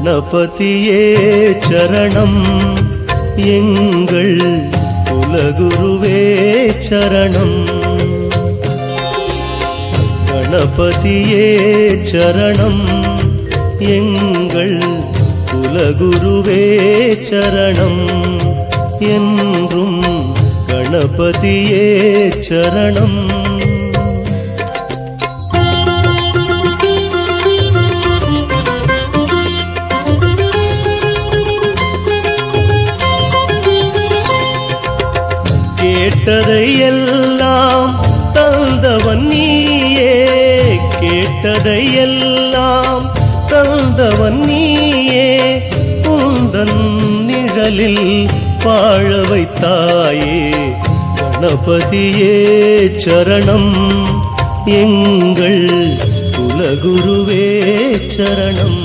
கணபதியே சரணம், எங்கள் குலகுருவே சரணம். கணபதியே சரணம், எங்கள் குலகுருவே சரணம். என்றும் கணபதியே சரணம். கேட்டதையெல்லாம் தந்தவன் நீயே, கேட்டதையெல்லாம் தந்தவன் நீயே. உந்தன் நிழலில் வாழ வைத்தாயே. கணபதியே சரணம், எங்கள் குலகுருவே சரணம்.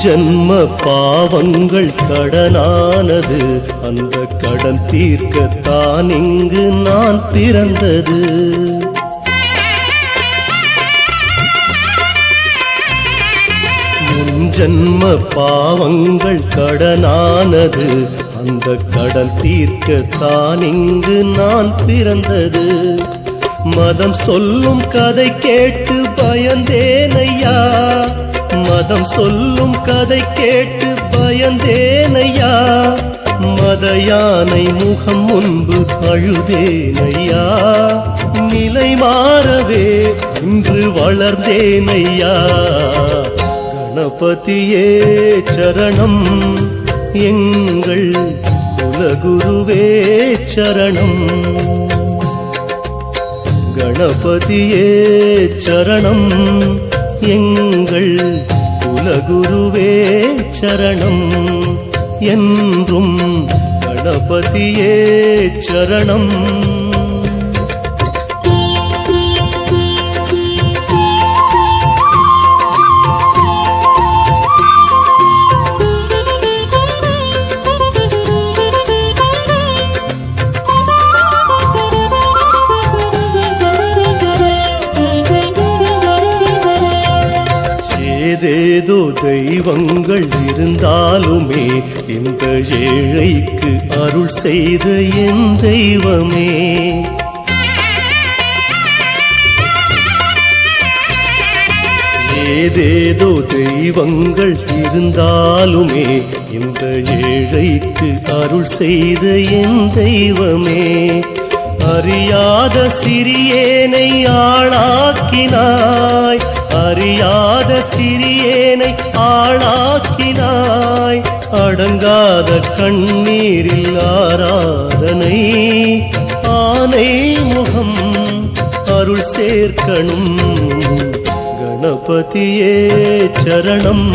ஜன்ம பாவங்கள் கடனானது, அந்த கடன் தீர்க்கத்தான் இங்கு நான் பிறந்தது. ஜன்ம பாவங்கள் கடனானது, அந்த கடன் தீர்க்கத்தான் இங்கு நான் பிறந்தது. மதம் சொல்லும் கதை கேட்டு பயந்தேனையா, மதம் சொல்லும் கதை கேட்டு பயந்தேனையா. மத யானை முகம் முன்பு அழுதேனையா. நிலை மாறவே இன்று வளர்ந்தேனையா. கணபதியே சரணம், எங்கள் குலகுருவே சரணம். கணபதியே சரணம், எங்கள் குலகுருவே சரணம். என்றும் கணபதியே சரணம். ஏதேதோ தெய்வங்கள் இருந்தாலுமே இந்த ஏழைக்கு அருள் செய்த என் தெய்வமே. ஏதேதோ தெய்வங்கள் இருந்தாலுமே இந்த ஏழைக்கு அருள் செய்த என் தெய்வமே. அறியாத சிறியேனை ஆளாக்கினாய், அறியாத சிறியேனை ஆளாக்கினாய். அடங்காத கண்ணீரில் ஆராதனை, ஆனை முகம் அருள் சேர்க்கணும். கணபதியே சரணம்,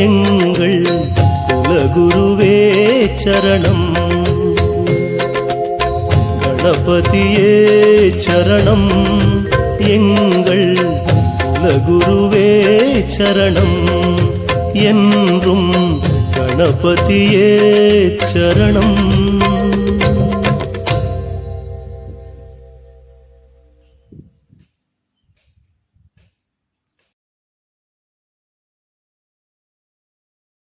எங்கள் குலகுருவே சரணம். கணபதியே சரணம், எங்கள் குலகுருவே சரணம். என்றும் கணபதியே சரணம்.